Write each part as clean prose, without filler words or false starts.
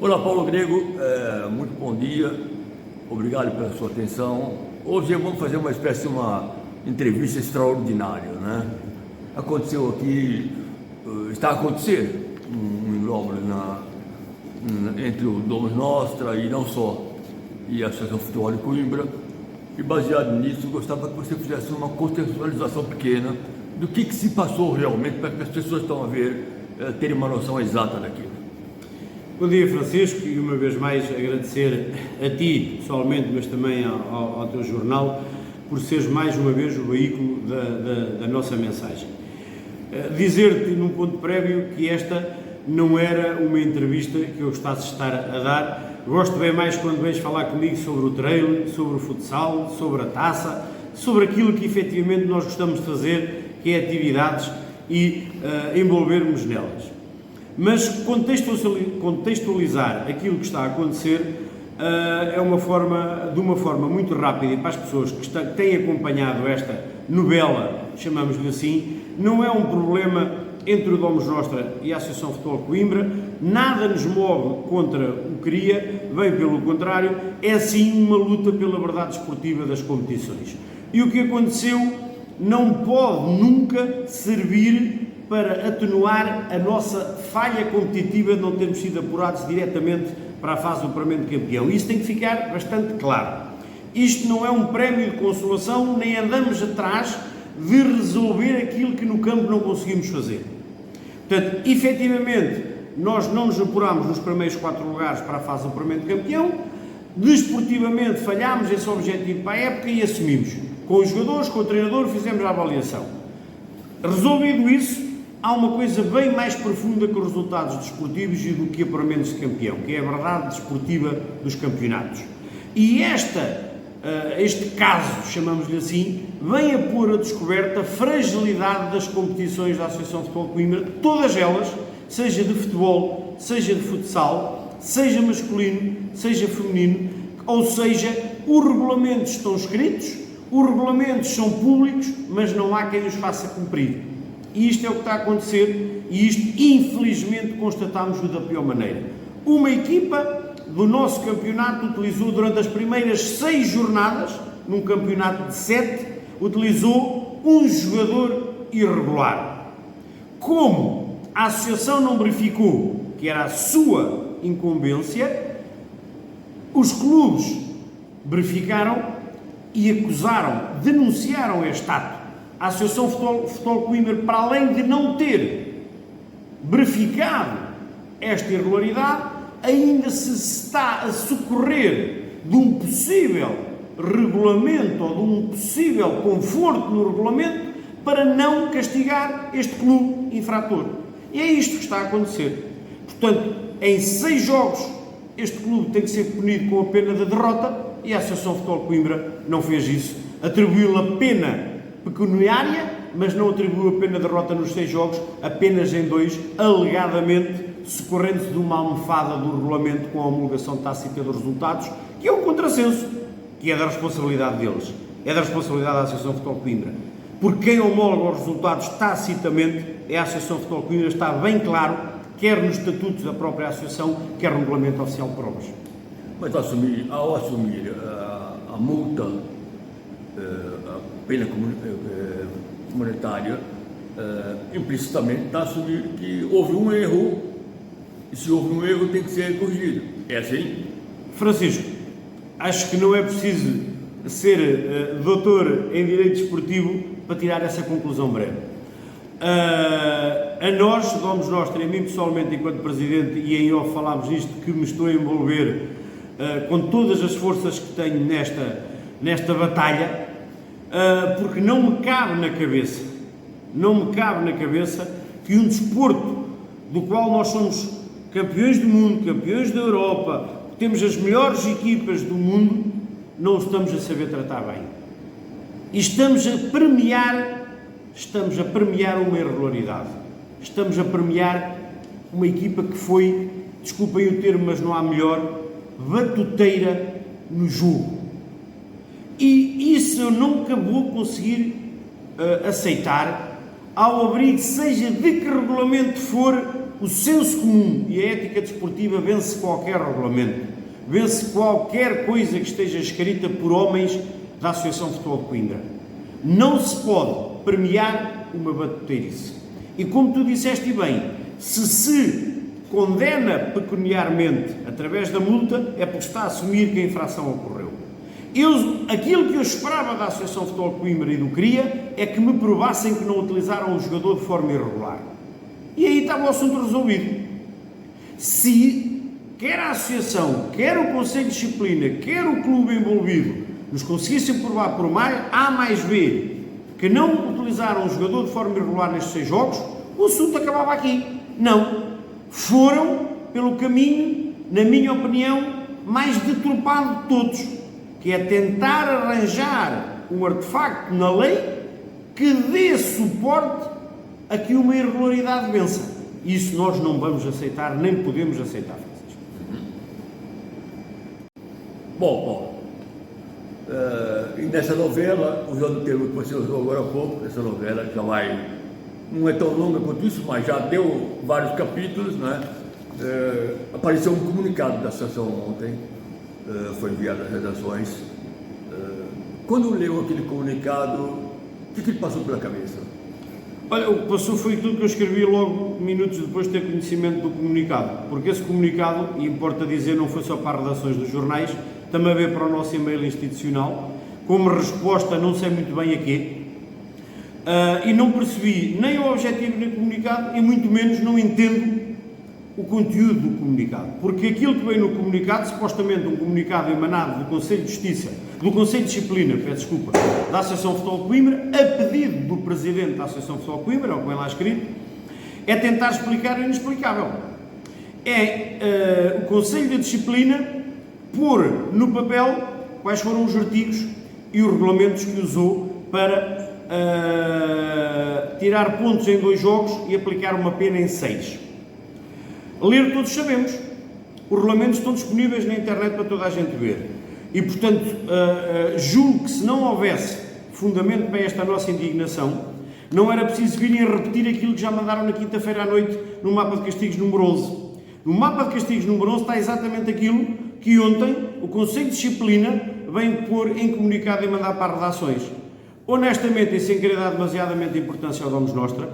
Olá, Paulo Grego, muito bom dia, obrigado pela sua atenção. Hoje vamos fazer uma espécie de uma entrevista extraordinária, né? Aconteceu aqui, está a acontecer um imbróglio entre o Domus Nostra e não só, e a Associação de Futebol de Coimbra, e baseado nisso, gostaria que você fizesse uma contextualização pequena do que se passou realmente, para que as pessoas estão a ver, terem uma noção exata daquilo. Bom dia, Francisco, e uma vez mais agradecer a ti pessoalmente, mas também ao teu jornal, por seres mais uma vez o veículo da nossa mensagem. Dizer-te num ponto prévio que esta não era uma entrevista que eu gostasse de estar a dar. Gosto bem mais quando vens falar comigo sobre o trail, sobre o futsal, sobre a taça, sobre aquilo que efetivamente nós gostamos de fazer, que é atividades e envolvermos nelas. Mas contextualizar aquilo que está a acontecer é de uma forma muito rápida, e para as pessoas que têm acompanhado esta novela, chamamos-lhe assim, não é um problema entre o Domus Nostra e a Associação de Futebol de Coimbra, nada nos move contra o CRIA, bem pelo contrário, é sim uma luta pela verdade desportiva das competições. E o que aconteceu não pode nunca servir para atenuar a nossa falha competitiva de não termos sido apurados diretamente para a fase do apuramento de campeão. Isso tem que ficar bastante claro. Isto não é um prémio de consolação, nem andamos atrás de resolver aquilo que no campo não conseguimos fazer. Portanto, efetivamente, nós não nos apurámos nos primeiros 4 lugares para a fase do apuramento de campeão, desportivamente falhámos esse objetivo para a época e assumimos. Com os jogadores, com o treinador, fizemos a avaliação. Resolvido isso, há uma coisa bem mais profunda que os resultados desportivos e do que apuramentos de campeão, que é a verdade desportiva dos campeonatos. E este caso, chamamos-lhe assim, vem a pôr a descoberta a fragilidade das competições da Associação de Futebol de Coimbra, todas elas, seja de futebol, seja de futsal, seja masculino, seja feminino, ou seja, os regulamentos estão escritos, os regulamentos são públicos, mas não há quem os faça cumprir. E isto é o que está a acontecer, e isto, infelizmente, constatamos-o da pior maneira. Uma equipa do nosso campeonato utilizou, durante as primeiras 6 jornadas, num campeonato de 7, utilizou um jogador irregular. Como a associação não verificou que era a sua incumbência, os clubes verificaram e acusaram, denunciaram este ato. A Associação de Futebol de Coimbra, para além de não ter verificado esta irregularidade, ainda se está a socorrer de um possível regulamento ou de um possível conforto no regulamento para não castigar este clube infrator. E é isto que está a acontecer. Portanto, em 6 jogos, este clube tem que ser punido com a pena da derrota e a Associação de Futebol de Coimbra não fez isso. Atribuiu-lhe a pena pecuniária, mas não atribuiu a pena de derrota nos 6 jogos, apenas em 2, alegadamente socorrendo-se de uma almofada do regulamento com a homologação tácita dos resultados, que é um contrassenso, que é da responsabilidade deles, é da responsabilidade da Associação de Futebol de Coimbra. Porque quem homologa os resultados tacitamente é a Associação de Futebol de Coimbra, está bem claro, quer nos estatutos da própria Associação, quer no Regulamento Oficial de Provas. Mas ao assumir a multa, a pena comunitária, implicitamente está a assumir que houve um erro, e se houve um erro tem que ser corrigido. É assim? Francisco, acho que não é preciso ser doutor em Direito Desportivo para tirar essa conclusão breve. A nós, Domus Nostra, e a mim pessoalmente, enquanto Presidente, e em off falámos isto, que me estou a envolver com todas as forças que tenho nesta batalha, porque não me cabe na cabeça que um desporto do qual nós somos campeões do mundo, campeões da Europa, temos as melhores equipas do mundo, não estamos a saber tratar bem. E estamos a premiar uma irregularidade. Estamos a premiar uma equipa que foi, desculpem o termo, mas não há melhor, batuteira no jogo. E isso eu nunca vou conseguir aceitar ao abrigo, seja de que regulamento for, o senso comum e a ética desportiva vence qualquer regulamento, vence qualquer coisa que esteja escrita por homens da Associação de Futebol de Coimbra. Não se pode premiar uma batuteirice. E como tu disseste bem, se condena pecuniarmente através da multa, é porque está a assumir que a infração ocorreu. Aquilo que eu esperava da Associação de Futebol de Coimbra e do CRIA é que me provassem que não utilizaram o jogador de forma irregular. E aí estava o assunto resolvido. Se quer a Associação, quer o Conselho de Disciplina, quer o clube envolvido nos conseguissem provar por A mais B que não utilizaram o jogador de forma irregular nestes 6 jogos, o assunto acabava aqui. Não. Foram pelo caminho, na minha opinião, mais deturpado de todos, que é tentar arranjar um artefacto na lei que dê suporte a que uma irregularidade vença. Isso nós não vamos aceitar, nem podemos aceitar, Francisco. Bom, e nessa novela, usando o termo que você usou agora há pouco, essa novela já não é tão longa quanto isso, mas já deu vários capítulos, né? Apareceu um comunicado da associação ontem, foi enviado às redações. Quando leu aquele comunicado, o que lhe passou pela cabeça? Olha, o que passou foi aquilo que eu escrevi logo minutos depois de ter conhecimento do comunicado, porque esse comunicado, e importa dizer, não foi só para as redações dos jornais, também veio para o nosso e-mail institucional, como resposta não sei muito bem a quê, e não percebi nem o objetivo do comunicado e muito menos não entendo o conteúdo do comunicado, porque aquilo que veio no comunicado, supostamente um comunicado emanado do Conselho de Justiça, do Conselho de Disciplina, da Associação de Futebol de Coimbra, a pedido do Presidente da Associação de Futebol de Coimbra, é o que vem lá escrito, é tentar explicar o inexplicável. É o Conselho de Disciplina pôr no papel quais foram os artigos e os regulamentos que usou para tirar pontos em 2 jogos e aplicar uma pena em 6. Ler todos sabemos, os regulamentos estão disponíveis na internet para toda a gente ver e, portanto, julgo que se não houvesse fundamento para esta nossa indignação, não era preciso virem a repetir aquilo que já mandaram na quinta-feira à noite no mapa de castigos número 11. No mapa de castigos número 11 está exatamente aquilo que ontem o Conselho de Disciplina vem pôr em comunicado e mandar para as redações. Honestamente, e sem querer dar demasiadamente importância ao Domus Nostra,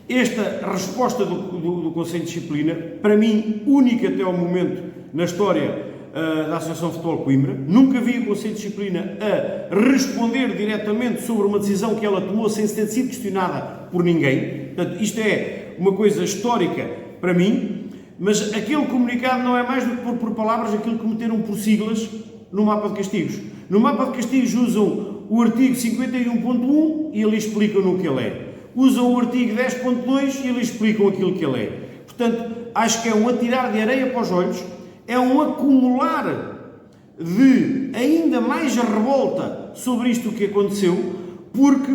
esta resposta do Conselho de Disciplina, para mim, única até ao momento na história da Associação de Futebol de Coimbra, nunca vi o Conselho de Disciplina a responder diretamente sobre uma decisão que ela tomou sem ter sido questionada por ninguém. Portanto, isto é uma coisa histórica para mim, mas aquele comunicado não é mais do que pôr por palavras aquilo que meteram por siglas no mapa de castigos. No mapa de castigos usam o artigo 51.1 e ali explicam no que ele é. Usam o artigo 10.2 e ali explicam aquilo que ele é. Portanto, acho que é um atirar de areia para os olhos, é um acumular de ainda mais revolta sobre isto que aconteceu, porque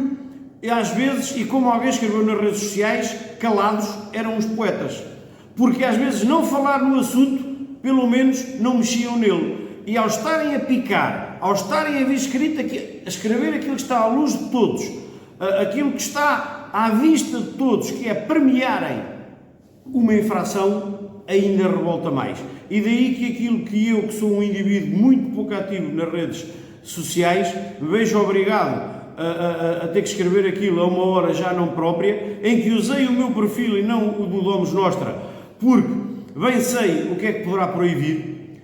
às vezes, e como alguém escreveu nas redes sociais, calados eram os poetas. Porque às vezes não falar no assunto, pelo menos não mexiam nele. E ao estarem a picar, ao estarem a ver escrito aqui, a escrever aquilo que está à luz de todos, aquilo que está à vista de todos, que é premiarem uma infração, ainda revolta mais. E daí que aquilo que eu, que sou um indivíduo muito pouco ativo nas redes sociais, me vejo obrigado a ter que escrever aquilo a uma hora já não própria, em que usei o meu perfil e não o do Domus Nostra, porque bem sei o que é que poderá proibir.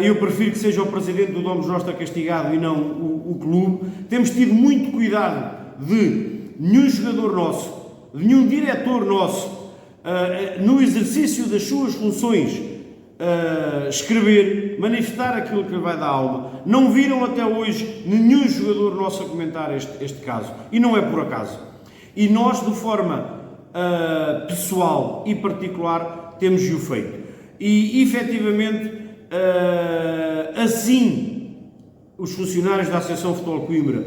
Eu prefiro que seja o Presidente do Domus Nostra castigado e não o clube. Temos tido muito cuidado de nenhum jogador nosso, de nenhum diretor nosso, no exercício das suas funções, escrever, manifestar aquilo que lhe vai dar alma. Não viram até hoje nenhum jogador nosso a comentar este caso. E não é por acaso. E nós, de forma pessoal e particular, temos-o feito. E, efetivamente, assim, os funcionários da Associação de Futebol de Coimbra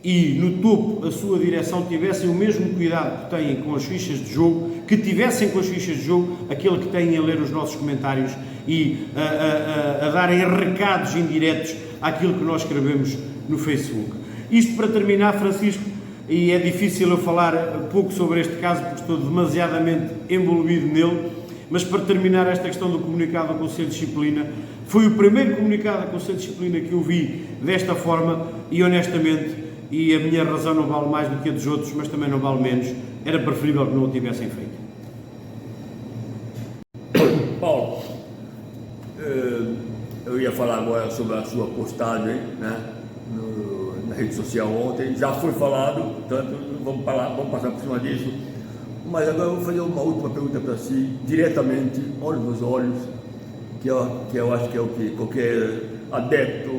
e, no topo, a sua direção tivessem o mesmo cuidado que têm com as fichas de jogo, que tivessem com as fichas de jogo aquele que têm a ler os nossos comentários e a darem recados indiretos àquilo que nós escrevemos no Facebook. Isto para terminar, Francisco, e é difícil eu falar pouco sobre este caso porque estou demasiadamente envolvido nele, mas para terminar esta questão do comunicado do Conselho de Disciplina, foi o primeiro comunicado do Conselho de Disciplina que eu vi desta forma e honestamente, e a minha razão não vale mais do que a dos outros, mas também não vale menos, era preferível que não o tivessem feito. Paulo, eu ia falar agora sobre a sua postagem, né, na rede social ontem, já foi falado, portanto vamos passar por cima disso, mas agora eu vou fazer uma última pergunta para si, diretamente, olhos nos olhos, que eu acho que é o que qualquer adepto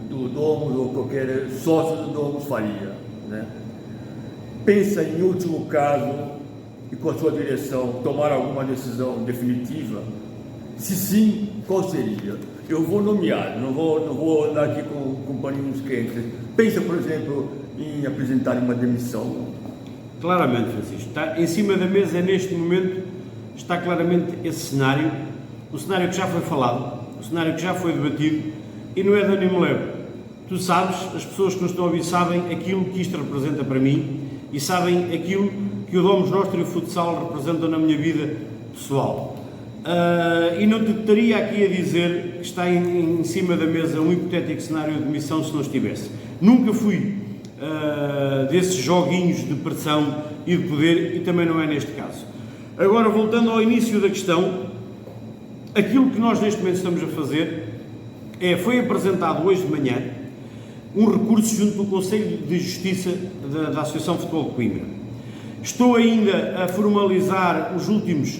do Domus ou qualquer sócio do Domus faria, né? Pensa em último caso e com a sua direção tomar alguma decisão definitiva? Se sim, qual seria? Eu vou nomear, não vou andar aqui com paninhos quentes. Pensa, por exemplo, em apresentar uma demissão? Claramente, Francisco, está em cima da mesa neste momento, está claramente esse cenário, o cenário que já foi falado, o cenário que já foi debatido, e não é de ânimo leve. Tu sabes, as pessoas que nos estão a ouvir sabem aquilo que isto representa para mim e sabem aquilo que o Domus Nostro e o futsal representam na minha vida pessoal. E não te estaria aqui a dizer que está em cima da mesa um hipotético cenário de demissão se não estivesse. Nunca fui desses joguinhos de pressão e de poder e também não é neste caso. Agora, voltando ao início da questão, aquilo que nós neste momento estamos a fazer foi apresentado hoje de manhã um recurso junto do Conselho de Justiça da Associação de Futebol de Coimbra. Estou ainda a formalizar os últimos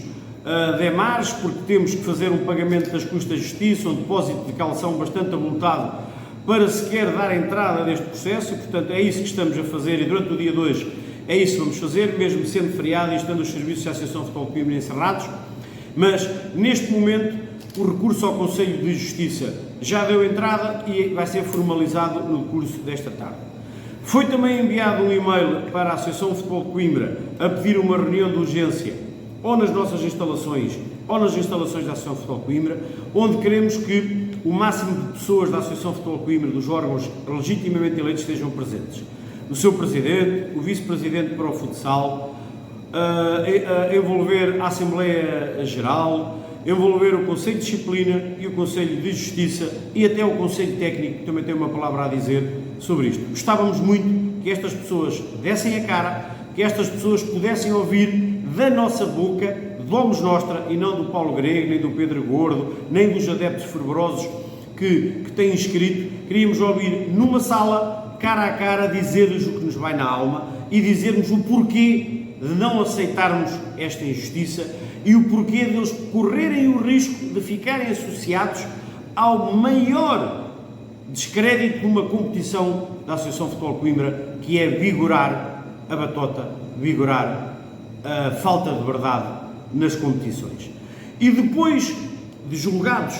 demares, porque temos que fazer um pagamento das custas de justiça, um depósito de calção bastante avultado para sequer dar entrada neste processo, e portanto é isso que estamos a fazer e durante o dia 2 é isso que vamos fazer, mesmo sendo feriado e estando os serviços da Associação de Futebol de Coimbra encerrados, mas neste momento o recurso ao Conselho de Justiça já deu entrada e vai ser formalizado no curso desta tarde. Foi também enviado um e-mail para a Associação de Futebol de Coimbra a pedir uma reunião de urgência ou nas nossas instalações ou nas instalações da Associação de Futebol de Coimbra, onde queremos que o máximo de pessoas da Associação de Futebol de Coimbra, dos órgãos legitimamente eleitos, estejam presentes. O seu Presidente, o Vice-Presidente para o futsal, envolver a Assembleia Geral, envolver o Conselho de Disciplina e o Conselho de Justiça e até o Conselho Técnico, que também tem uma palavra a dizer sobre isto. Gostávamos muito que estas pessoas dessem a cara, que estas pessoas pudessem ouvir da nossa boca, de Domus Nostra, e não do Paulo Grego, nem do Pedro Gordo, nem dos adeptos fervorosos que têm escrito. Queríamos ouvir numa sala, cara a cara, dizer-lhes o que nos vai na alma e dizer-nos o porquê de não aceitarmos esta injustiça e o porquê de eles correrem o risco de ficarem associados ao maior descrédito de uma competição da Associação de Futebol de Coimbra, que é vigorar a batota, vigorar a falta de verdade nas competições. E depois de julgados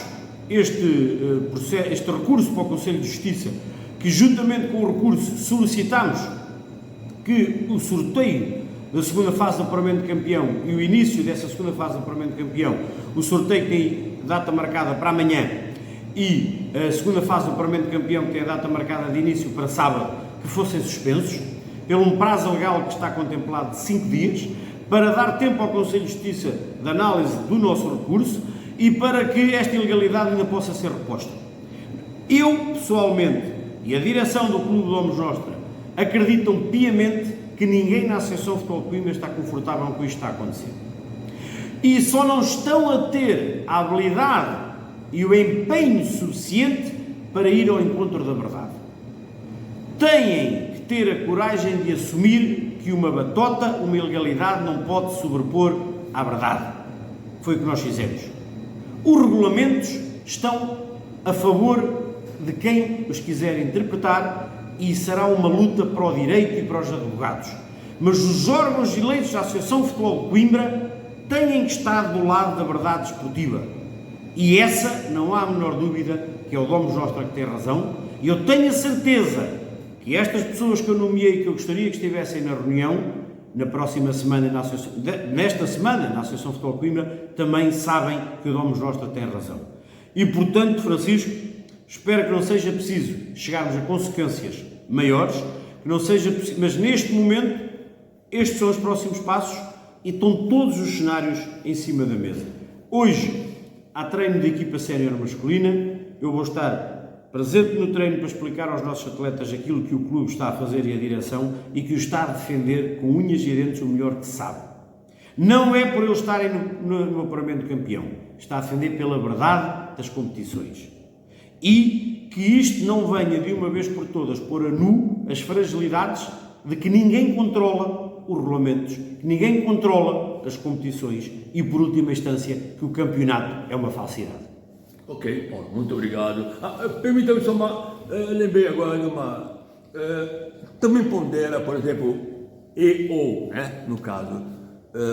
este recurso para o Conselho de Justiça, que juntamente com o recurso solicitamos que o sorteio da segunda fase de apuramento de campeão e o início dessa segunda fase de apuramento de campeão, o sorteio tem data marcada para amanhã e a segunda fase de apuramento de campeão tem a data marcada de início para sábado, que fossem suspensos, pelo um prazo legal que está contemplado de 5 dias, para dar tempo ao Conselho de Justiça de análise do nosso recurso e para que esta ilegalidade ainda possa ser reposta. Eu, pessoalmente, e a direção do Clube Domus Nostra acreditam piamente que ninguém na Associação de Futebol de Coimbra está confortável com isto que está a acontecer. E só não estão a ter a habilidade e o empenho suficiente para ir ao encontro da verdade. Têm que ter a coragem de assumir que uma batota, uma ilegalidade, não pode sobrepor à verdade. Foi o que nós fizemos. Os regulamentos estão a favor de quem os quiser interpretar e será uma luta para o direito e para os advogados. Mas os órgãos eleitos da Associação de Futebol de Coimbra têm que estar do lado da verdade desportiva. E essa, não há a menor dúvida, que é o Domus Nostra que tem razão, e eu tenho a certeza que estas pessoas que eu nomeei, que eu gostaria que estivessem na reunião, na próxima semana, nesta semana, na Associação de Futebol de Coimbra, também sabem que o Domus Nostra tem razão. E, portanto, Francisco, espero que não seja preciso chegarmos a consequências maiores, que não seja possível, mas neste momento estes são os próximos passos e estão todos os cenários em cima da mesa. Hoje há treino de equipa sénior masculina, eu vou estar presente no treino para explicar aos nossos atletas aquilo que o clube está a fazer e a direção e que o está a defender com unhas e dentes o melhor que sabe. Não é por eles estarem no apuramento campeão, está a defender pela verdade das competições. E que isto não venha de uma vez por todas pôr a nu as fragilidades de que ninguém controla os regulamentos, que ninguém controla as competições e, por última instância, que o campeonato é uma falsidade. Ok, bom, muito obrigado. Permita-me só lembrei agora de também pondera, por exemplo, né, no caso.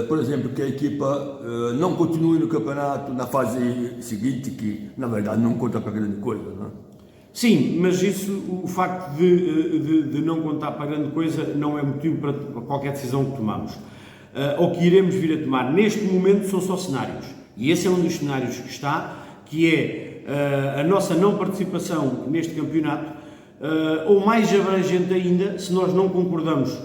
Por exemplo, que a equipa não continue no campeonato na fase seguinte, que na verdade não conta para grande coisa, não é? Sim, mas isso, o facto de não contar para grande coisa não é motivo para qualquer decisão que tomamos. Ou que iremos vir a tomar. Neste momento são só cenários. E esse é um dos cenários que está, que é a nossa não participação neste campeonato, ou mais abrangente ainda, se nós não concordamos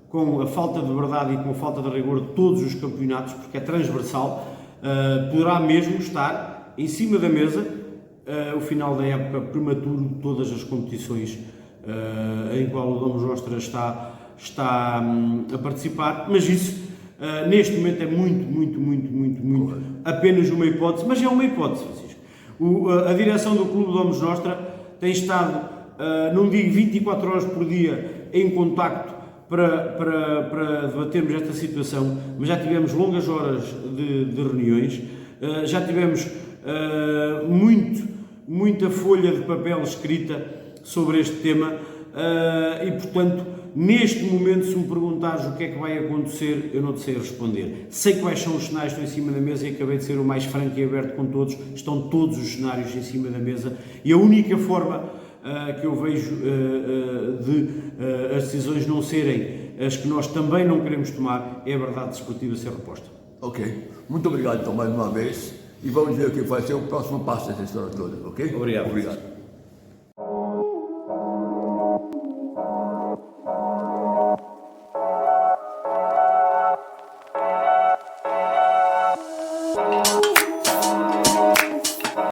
com a falta de verdade e com a falta de rigor de todos os campeonatos, porque é transversal, poderá mesmo estar em cima da mesa o final da época prematuro de todas as competições em qual o Domus Nostra está a participar, mas isso neste momento é muito apenas uma hipótese, mas é uma hipótese, Francisco. A direção do Clube Domus Nostra tem estado, não digo 24 horas por dia, em contacto para debatermos esta situação, mas já tivemos longas horas de reuniões, já tivemos muita folha de papel escrita sobre este tema e, portanto, neste momento, se me perguntares o que é que vai acontecer, eu não te sei responder. Sei quais são os cenários que estão em cima da mesa e acabei de ser o mais franco e aberto com todos. Estão todos os cenários em cima da mesa e a única forma que eu vejo de as decisões não serem as que nós também não queremos tomar é a verdade desportiva ser reposta. Ok. Muito obrigado, então, mais uma vez. E vamos ver o que vai ser o próximo passo dessa história toda, ok? Obrigado. Obrigado.